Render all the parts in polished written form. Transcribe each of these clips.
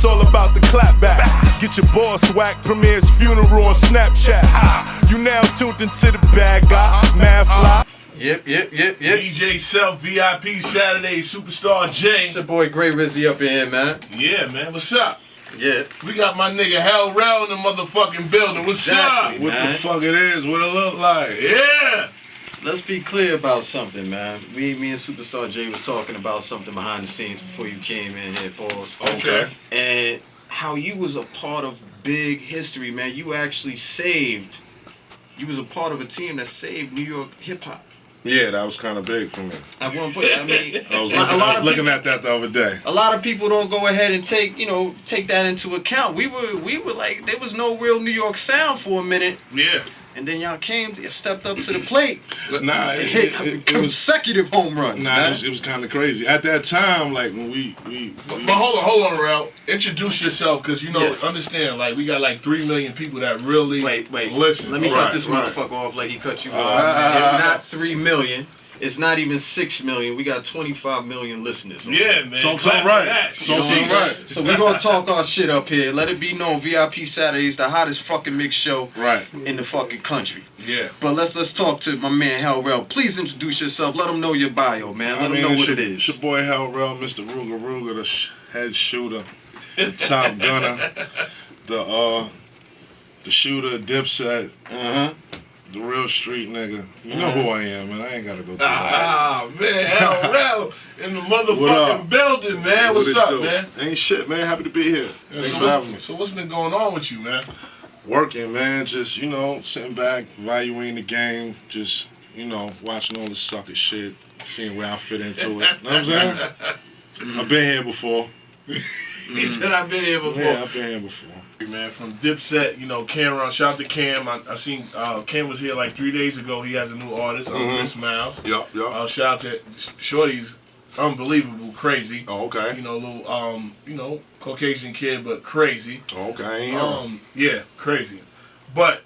it's all about the clap back. Get your boss whack, Premier's funeral on Snapchat. You now tuned into the bad guy, Mad Fly. Yep. DJ Self, VIP Saturday, Superstar J. It's your boy Gray Rizzy up in here, man. Yeah, man, what's up? Yeah. We got my nigga Rell in the motherfucking building. What's Exactly, up? man. What the fuck it is, what it look like. Yeah. Let's be clear about something, man. Me and Superstar J was talking about something behind the scenes before you came in here, pause. Okay. And how you was a part of big history, man. You actually you was a part of a team that saved New York hip-hop. Yeah, that was kind of big for me. At one point, I mean, I was looking at that the other day. a lot of people don't go ahead and take that into account. We were like, there was no real New York sound for a minute. Yeah. And then y'all stepped up to the plate. Nah, it was consecutive home runs. Nah, man. it was kind of crazy. At that time, like when we But hold on, Rell. Introduce yourself, because Yeah. understand, like we got like 3 million people that really Wait. listen. Let me cut this motherfucker off like he cut you off. It's not 3 million. It's not even 6 million. We got 25 million listeners. Yeah, man. So Clap for right. that. So You know what I'm saying? right. So we're gonna talk our shit up here. Let it be known, VIP Saturdays, the hottest fucking mix show Right. in the fucking country. Yeah. But let's talk to my man Rell. Please introduce yourself. Let them know your bio, man. Let them know what it is. It's your boy Rell, Mr. Ruga, the head shooter, the top gunner, the shooter, Dipset, the real street nigga. You know who I am, man. I ain't gotta go through that. Man, Rell in the What motherfucking up? building, man. What's What it up, do? man? Ain't shit, man. Happy to be here. Thanks for having me. So what's been going on with you, man? Working, man. Just, sitting back, evaluating the game. Just, watching all this sucker shit, seeing where I fit into it. Know what I'm saying? I've been here before. He said I've been here before. Yeah, I've been here before. Man, from Dipset, Cameron. Shout out to Cam. I seen Cam was here like 3 days ago. He has a new artist, Chris Miles. Yup. Shout out to Shorty's unbelievable, crazy. Oh, okay. Little Caucasian kid, but crazy. Okay. Yeah, crazy. But,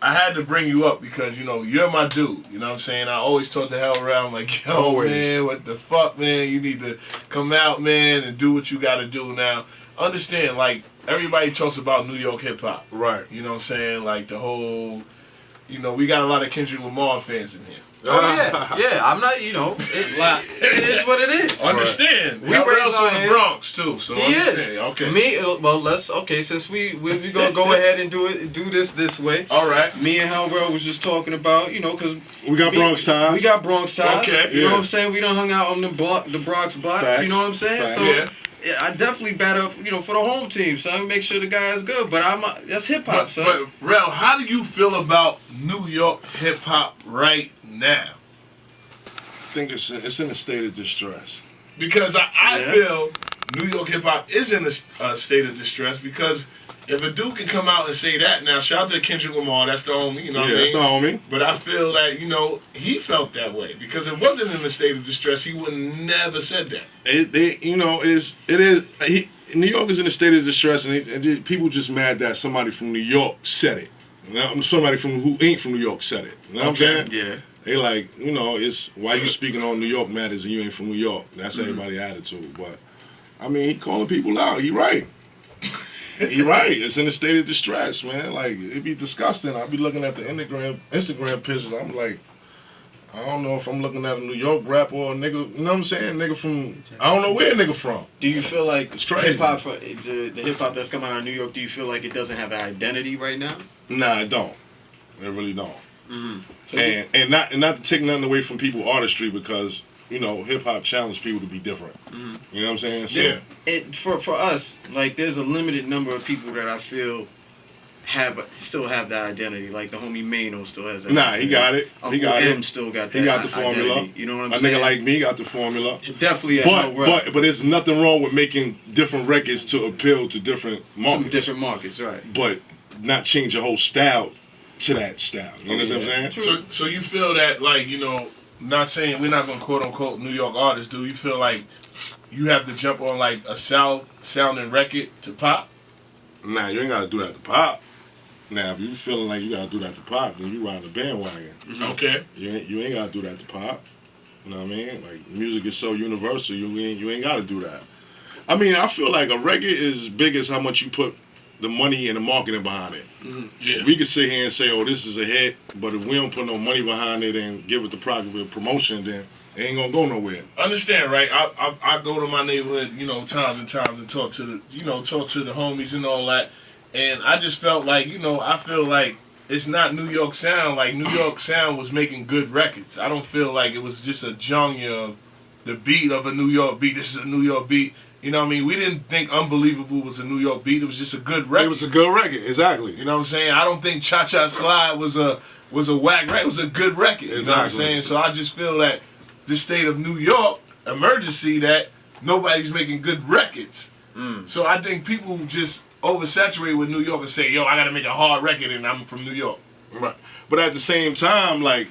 I had to bring you up because, you're my dude. You know what I'm saying? I always talk to Rell. I'm like, yo, Always. man, what the fuck, man? You need to come out, man, and do what you got to do now. Understand, like, everybody talks about New York hip-hop. Right. You know what I'm saying? Like, the whole, we got a lot of Kendrick Lamar fans in here. Oh yeah. I'm not. It is what it is. Understand. We Rell's raised from our the hands. Bronx, too, so He understand. is. Okay. Since we gonna go ahead and do this way. All right. Me and Rell was just talking about, because We got Bronx ties. We got Bronx ties. Okay. You know what I'm saying? We done hung out on the Bronx blocks. Facts. You know what I'm saying? Facts. So Yeah. I definitely bat up, for the home team, son. Make sure the guy is good. But that's hip hop, son. But Rell, how do you feel about New York hip hop right now? I think it's in a state of distress. Because I feel New York hip hop is in a state of distress, because if a dude can come out and say that, now shout out to Kendrick Lamar, that's the homie, you know what I mean? That's the homie. But I feel that, he felt that way. Because it wasn't in a state of distress, he would never said that. New York is in a state of distress, and people just mad that somebody from New York said it. Somebody who ain't from New York said it. You know what I'm saying? Yeah. They like, it's why you speaking on New York matters and you ain't from New York. That's everybody's attitude. But, he calling people out. He right. He right. It's in a state of distress, man. Like, it'd be disgusting. I'll be looking at the Instagram pictures. I'm like, I don't know if I'm looking at a New York rap or a nigga, you know what I'm saying? Nigga from, I don't know where a nigga from. Do you feel like It's crazy. hip-hop, the hip-hop that's coming out of New York, do you feel like it doesn't have an identity right now? Nah, it don't. It really don't. So And not to take nothing away from people's artistry, because hip hop challenged people to be different. You know what I'm saying? So, Yeah. For us, like, there's a limited number of people that I feel still have that identity. Like the homie Mano still has that. Nah, he got it. Uncle He got M it. still got that. He got the formula. Identity. You know what I'm A saying? nigga like me got the formula. Definitely. But there's nothing wrong with making different records to appeal to different markets. Some different markets, right? But not change your whole style to that style. You know what I'm saying? So you feel that, like, not saying we're not gonna quote unquote New York artists, do you feel like you have to jump on like a South sounding record to pop? Nah, you ain't gotta do that to pop. Now, if you feeling like you gotta do that to pop, then you ride the bandwagon. Okay. You ain't gotta do that to pop. You know what I mean? Like, music is so universal. You ain't gotta do that. I mean, I feel like a record is big as how much you put the money and the marketing behind it. Yeah. We could sit here and say, oh, this is a hit, but if we don't put no money behind it and give it the proper promotion, then it ain't gonna go nowhere. Understand, right? I go to my neighborhood, times and times and talk to the homies and all that, and I just felt like, I feel like it's not New York sound. Like New York sound was making good records. I don't feel like it was just a genre of the beat of a New York beat. This is a New York beat. You know what I mean? We didn't think Unbelievable was a New York beat. It was just a good record. It was a good record, exactly. You know what I'm saying? I don't think Cha Cha Slide was a whack record. It was a good record. You know what I'm saying? So I just feel that the state of New York emergency that nobody's making good records. So I think people just oversaturate with New York and say, yo, I gotta make a hard record and I'm from New York. Right. But at the same time, like,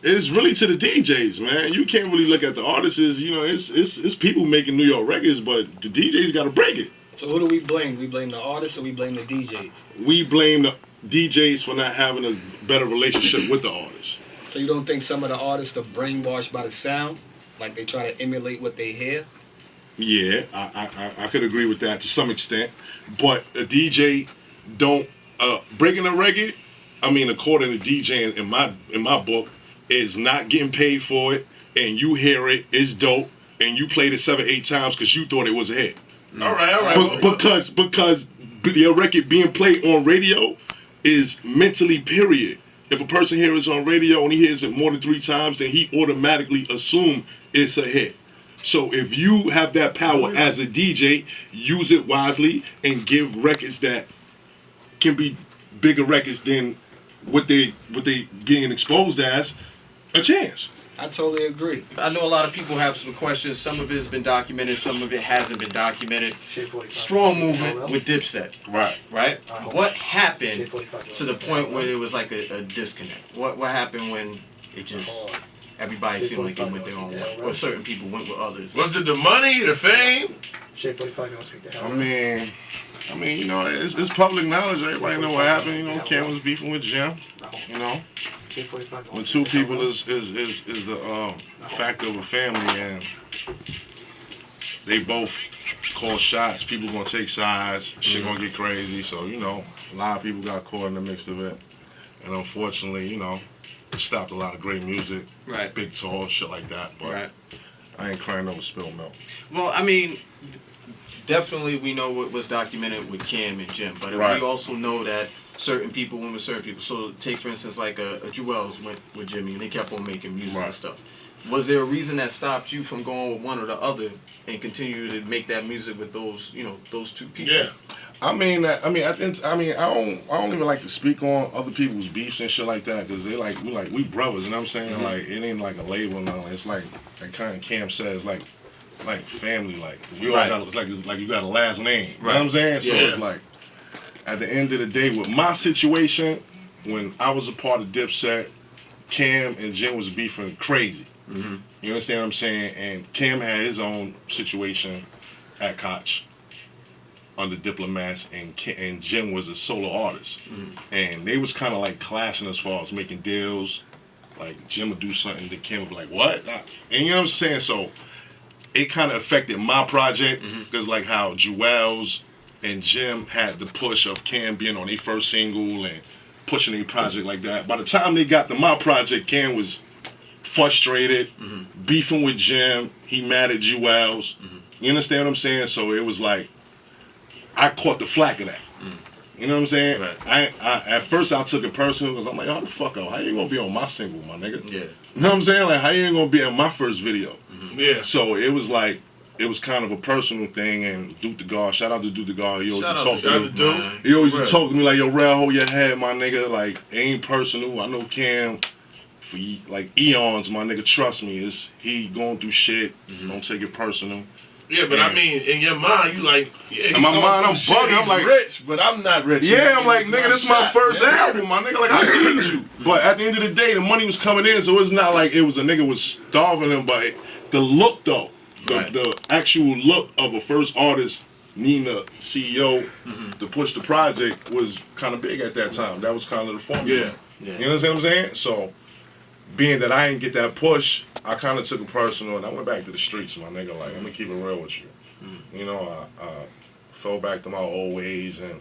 it's really to the DJs, man. You can't really look at the artists as, it's people making New York records, but the DJs gotta break it. So who do we blame? We blame the artists or we blame the DJs? We blame the DJs for not having a better relationship with the artists. So you don't think some of the artists are brainwashed by the sound? Like they try to emulate what they hear? Yeah, I could agree with that to some extent. But a DJ don't breaking a record, I mean, according to DJ in my book, is not getting paid for it, and you hear it, it's dope, and you played it 7-8 times because you thought it was a hit. All right. Because the record being played on radio is mentally period. If a person hears it on radio and he hears it more than 3 times, then he automatically assume it's a hit. So if you have that power as a DJ, use it wisely and give records that can be bigger records than what they being exposed as a chance. I totally agree. I know a lot of people have some questions. Some of it has been documented, some of it hasn't been documented. Strong movement with Dipset. Right? What happened to the point where it was like a disconnect? What happened when it just, everybody seemed like it went their own way? Or certain people went with others? Was it the money, the fame? I mean, it's public knowledge. Everybody know what happened. Cam was beefing with Jim. When 2 people is the factor of a family, and they both call shots, people gonna take sides. Shit gonna get crazy. So a lot of people got caught in the mix of it, and unfortunately, it stopped a lot of great music. Right. Big tours, shit like that. But I ain't crying over spilled milk. Well, I mean, definitely we know what was documented with Cam and Jim, but we also know that certain people went with certain people. So take, for instance, like a Jewels went with Jimmy and they kept on making music and stuff. Was there a reason that stopped you from going with one or the other and continue to make that music with those, those 2 people? Yeah. I don't even like to speak on other people's beefs and shit like that because we brothers, you know what I'm saying? Like it ain't like a label, nothing. It's like kind of Cam says, like family, like we all got, it's like you got a last name. You know what I'm saying? So it's like at the end of the day, with my situation, when I was a part of Dipset, Cam and Jim was beefing crazy. Mm-hmm. You understand what I'm saying? And Cam had his own situation at Koch under Diplomats, and Jim was a solo artist. And they was kind of like clashing as far as making deals. Like Jim would do something, then Cam would be like, what? And you know what I'm saying? So it kind of affected my project because like how Jewels and Jim had the push of Cam being on their first single and pushing their project like that. By the time they got to my project, Cam was frustrated, beefing with Jim. He mad at Jewels. You understand what I'm saying? So it was like, I caught the flack of that. You know what I'm saying? Right. I at first I took it personal because I'm like, how the fuck up? How you gonna be on my single, my nigga? Yeah. You know what I'm saying? Like, how you ain't gonna be on my first video? Yeah. So it was like, it was kind of a personal thing, and Duke the God, shout out to Duke the God. He always talk to me. He always talk to me like, yo, Rell, hold your head, my nigga. Like, it ain't personal. I know Cam for like eons, my nigga. Trust me, he going through shit. Don't take it personal. Yeah, but I mean, in your mind, you like, yeah, in my mind, I'm bugging. I'm like, rich, but I'm not rich. Yeah, I'm like, nigga, this is my first album, my nigga. Like, I need you. But at the end of the day, the money was coming in, so it's not like it was a nigga was starving him. But the look, though, the actual look of a first artist needing a CEO to push the project was kind of big at that time. That was kind of the formula. Yeah. You know what I'm saying? So being that I didn't get that push, I kind of took it personal, and I went back to the streets, my nigga. Like, I'm gonna keep it real with you. You know, I fell back to my old ways, and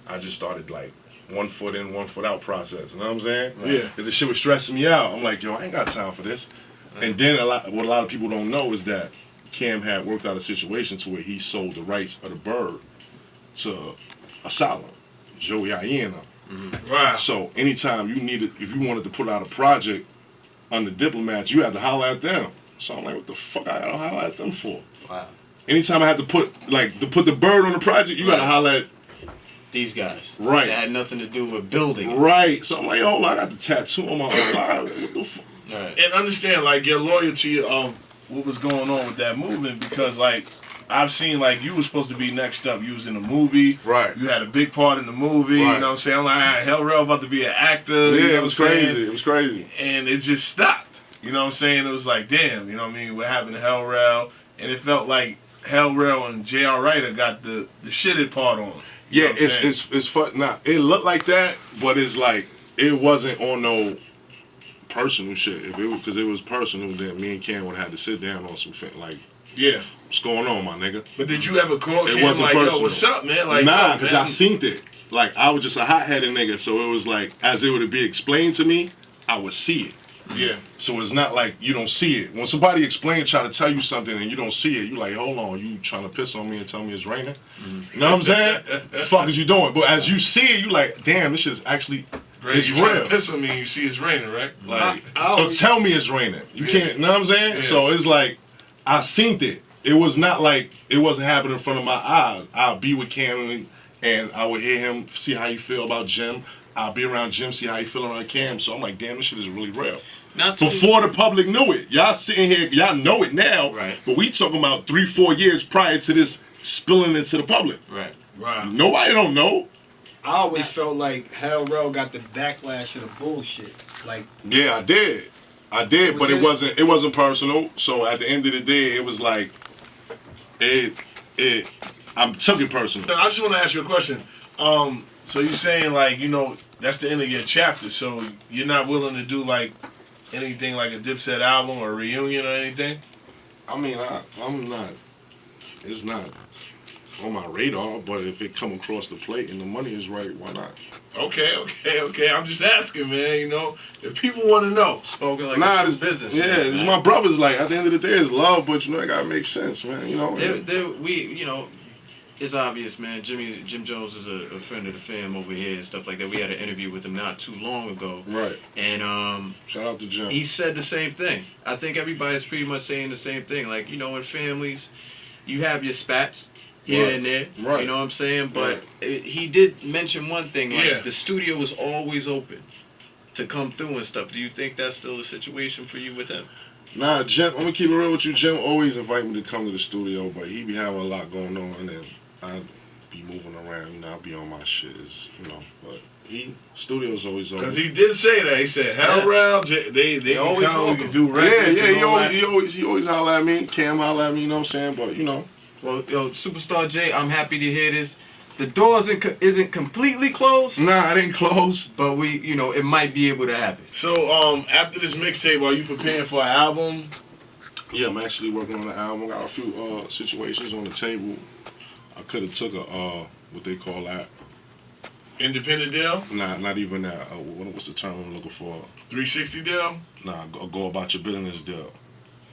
I just started like 1 foot in, 1 foot out process. You know what I'm saying? Yeah. Because the shit was stressing me out. I'm like, yo, I ain't got time for this. And then what a lot of people don't know is that Cam had worked out a situation to where he sold the rights of the bird to Asylum, Joey Hyena. Right. So anytime if you wanted to put out a project under Diplomats, you had to holler at them. So I'm like, what the fuck I gotta holler at them for? Wow. Anytime I had to put the bird on the project, you gotta holler at these guys. Right. That had nothing to do with building. Right. So I'm like, yo, I got the tattoo on my arm. What the fuck? Right. And understand, like, your loyalty of what was going on with that movement, because, like, I've seen, like, you were supposed to be next up. You was in a movie. Right. You had a big part in the movie. Right. You know what I'm saying? I'm like, hell, Rell about to be an actor. Yeah, you know it was crazy. It was crazy. And it just stopped. You know what I'm saying? It was like, damn, you know what I mean? What happened to Hell Rell? And it felt like Hell Rell and J.R. Ryder got the shitted part on. You Yeah, know what I'm saying? it's fun. Nah, it looked like that, but it's like it wasn't on no personal shit. Because it was personal, then me and Cam would have had to sit down on some like, Yeah. what's going on, my nigga? But did you ever call It Cam wasn't like, yo, personal. what's up, man? Like, Nah, yo, because man. I seen it. Like, I was just a hot-headed nigga, so it was like, as it would be explained to me, I would see it. Yeah. So it's not like you don't see it. When somebody try to tell you something and you don't see it, you like, hold on, you trying to piss on me and tell me it's raining? You know what I'm saying? The fuck is you doing? But as you see it, you like, damn, this shit's actually, it's You trying real. to piss on me and you see it's raining, right? Like, I always- tell me it's raining. You can't, you know what I'm saying? Yeah. So it's like, I seen it. It was not like it wasn't happening in front of my eyes. I'll be with Cam and I would hear him, see how he feel about Jim. I'll be around Jim, see how he feel around Cam. So I'm like, damn, this shit is really real. Not too Before the public knew it. Y'all sitting here, y'all know it now. Right. But we talking about 3-4 years prior to this spilling into the public. Right. Right. Nobody don't know. I always felt like Hell Rell got the backlash of the bullshit. Like, Yeah, I did. But it wasn't personal. So at the end of the day, it was like I took it personal. I just want to ask you a question. So you're saying, like, you know, that's the end of your chapter, so you're not willing to do, like, anything like a Dipset album or a reunion or anything? I mean, I'm not. It's not on my radar. But if it come across the plate and the money is right, why not? Okay. I'm just asking, man, you know, if people want to know. Spoken like Nah, a true this business. Yeah, man, this man. my brother's. Like at the end of the day, it's love, but you know, it gotta make sense, man. You know. You know, it's obvious, man. Jim Jones is a friend of the fam over here and stuff like that. We had an interview with him not too long ago. Right. And Shout out to Jim. he said the same thing. I think everybody's pretty much saying the same thing. Like, you know, in families, you have your spats here Right. and there. Right. You know what I'm saying? But Right. he did mention one thing. Like, Yeah. the studio was always open to come through and stuff. Do you think that's still the situation for you with him? Nah, Jim. I'm gonna keep it real with you. Jim always invite me to come to the studio, but he be having a lot going on, and I be moving around. You know, I be on my shit, you know. But studio's always open. Because he did say that. He said, Hell Rell, they can always come, we welcome. can do Yeah, records and all that. he always holler at me. Cam holler at me. You know what I'm saying? But you know. Well, yo, Superstar J, I'm happy to hear this. The door isn't completely closed, Nah, it ain't closed. but it might be able to happen. So, after this mixtape, are you preparing for an album? Yeah, I'm actually working on the album. Got a few situations on the table. I could have took a what they call that. Independent deal? Nah, not even that. What's the term I'm looking for? 360 deal? Nah, go about your business deal.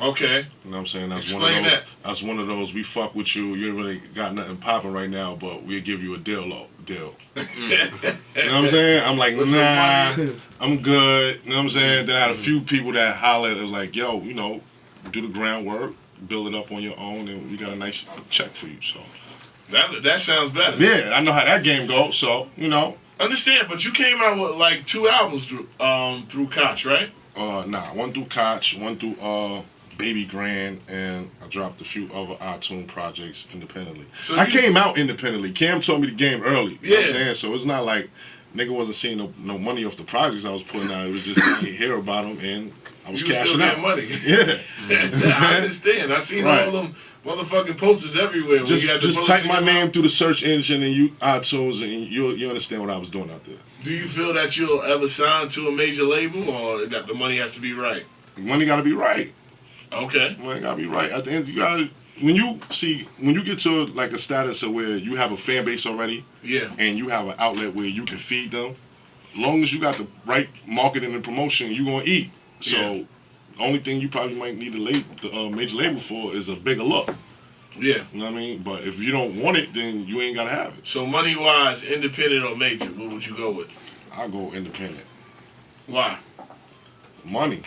Okay. You know what I'm saying? That's Explain one of those. that. That's one of those. We fuck with you. You ain't really got nothing popping right now, but we'll give you a deal. You know what I'm saying? I'm like, nah, I'm good. You know what I'm saying? Then I had a few people that hollered. It was like, yo, you know, do the groundwork, build it up on your own, and we got a nice check for you. So That sounds better. yeah, I know how that game goes. So you know, Understand, but you came out with like 2 albums through Koch, right? nah, one through Koch, one through Baby Grand, and I dropped a few other iTunes projects independently. So I you- came out independently. Cam told me the game early. You know what I'm Yeah. saying? So it's not like nigga wasn't seeing no money off the projects I was putting out. It was just I didn't hear about them and I was You were cashing still out. getting money. Yeah. I understand. I seen Right. all them Motherfucking posters everywhere. Just type my name through the search engine and iTunes, and you understand what I was doing out there. Do you feel that you'll ever sign to a major label, or that the money has to be right? Money got to be right. Okay. Money got to be right. At the end, you gotta. When you get to like a status of where you have a fan base already, and you have an outlet where you can feed them, as long as you got the right marketing and promotion, you gonna eat. So, the only thing you probably might need the major label for is a bigger look. Yeah. You know what I mean? But if you don't want it, then you ain't gotta have it. So money wise, independent or major, what would you go with? I go independent. Why? Money.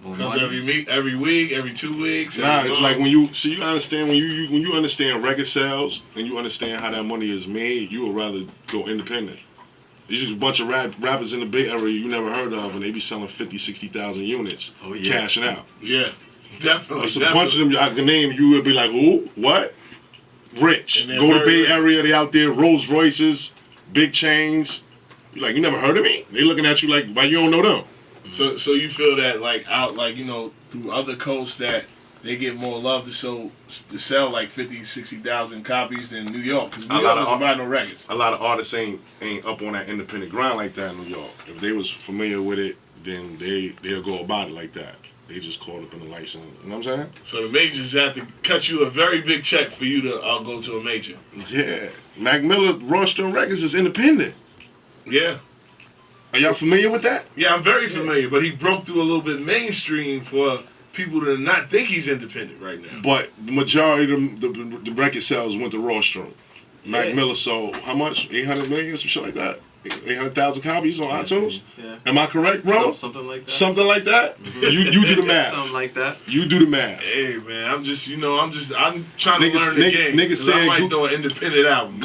Because every week, every 2 weeks. Nah, it's like when you understand when you understand record sales and you understand how that money is made, you would rather go independent. There's just a bunch of rappers in the Bay Area you never heard of, and they be selling 50, 60,000 units, cashing out. Yeah, definitely. There's a bunch of them I can name. You would be like, who? What? Rich. Go to Bay Area. They out there, Rolls Royces, big chains. You like, you never heard of me? They looking at you like, why you don't know them? So you feel that through other coasts that they get more love to sell like 50, 60,000 copies than New York, because New York doesn't buy no records. A lot of artists ain't up on that independent grind like that in New York. If they was familiar with it, then they'll go about it like that. They just caught up in the license. You know what I'm saying? So the majors have to cut you a very big check for you to go to a major. Yeah. Mac Miller, Rawstone Records is independent. Yeah. Are y'all familiar with that? Yeah, I'm very familiar, but he broke through a little bit mainstream for people to not think he's independent right now. But the majority of the record sales went to Rawstone. Mac Miller sold how much? 800 million, some shit like that? 800,000 copies on iTunes? Yeah. Am I correct, bro? Something like that. Something like that? You do the math. Something like that. You do the math. Hey man, I'm trying to learn the game. Niggas said I might throw an independent album.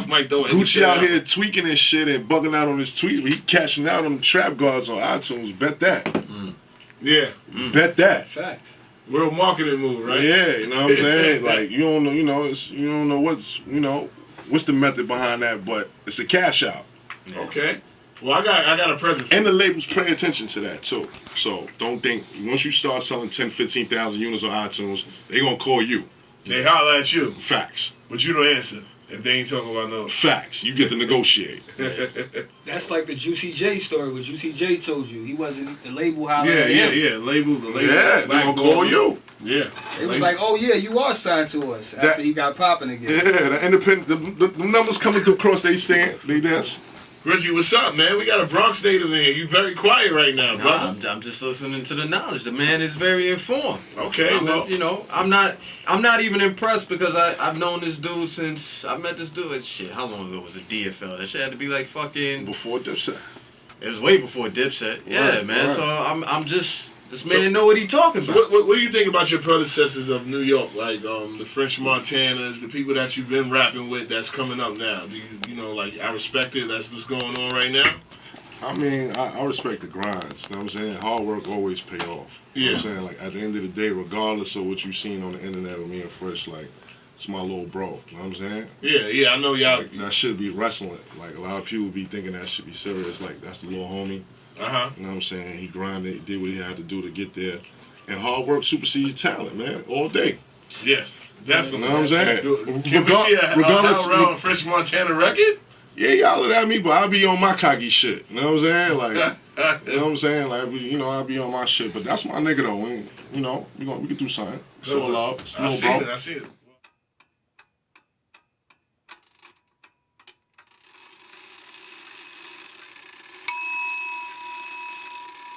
Might throw an Gucci out album. here tweaking and shit and bugging out on his tweets, but he cashing out on the trap guards on iTunes. Bet that. Yeah. Bet that. Fact. Real marketing move, right? Yeah, you know what I'm saying? Like you don't know what's the method behind that, but it's a cash out. Okay. Well, I got a present for And the labels pay attention to that too. So don't think once you start selling 10, 15,000 units on iTunes, they gonna call you. They holler at you. Facts. But you don't answer if they ain't talking about no. Facts. You get to negotiate. That's like the Juicy J story where Juicy J told you he wasn't the label holler Yeah, at him. yeah. Label. Yeah, they gonna call you. Yeah. It was like, oh yeah, you are signed to us after he got popping again. Yeah, the independent, the numbers coming through across they stand, they dance. Grizzy, what's up, man? We got a Bronx native in here. You very quiet right now, brother. I'm just listening to the knowledge. The man is very informed. Okay, I'm not even impressed because I've known this dude since I met this dude. Shit, how long ago was it? DFL? That shit had to be like fucking Before Dipset. It was way before Dipset. Yeah, Right, man. right. So I'm just this man know what he talking about. What do you think about your predecessors of New York, like the French Montanas, the people that you've been rapping with that's coming up now? Do you know, like, I respect it, that's what's going on right now? I mean, I respect the grinds. You know what I'm saying? Hard work always pay off. You know what I'm saying? Like, at the end of the day, regardless of what you've seen on the internet with me and Fresh, like, it's my little bro. You know what I'm saying? Yeah, I know y'all. Like, that should be wrestling. Like, a lot of people be thinking that should be serious. Like, that's the little homie. Uh-huh. You know what I'm saying? He grinded, did what he had to do to get there. And hard work supersedes talent, man, all day. Yeah, definitely. You know what I'm saying? Can we see a Rell and French Montana record? Yeah, y'all look at me, but I'll be on my cocky shit. You know what I'm saying? Like, you know what I'm saying? Like, I'll be on my shit. But that's my nigga, though. And, we can do something. So love. I see it.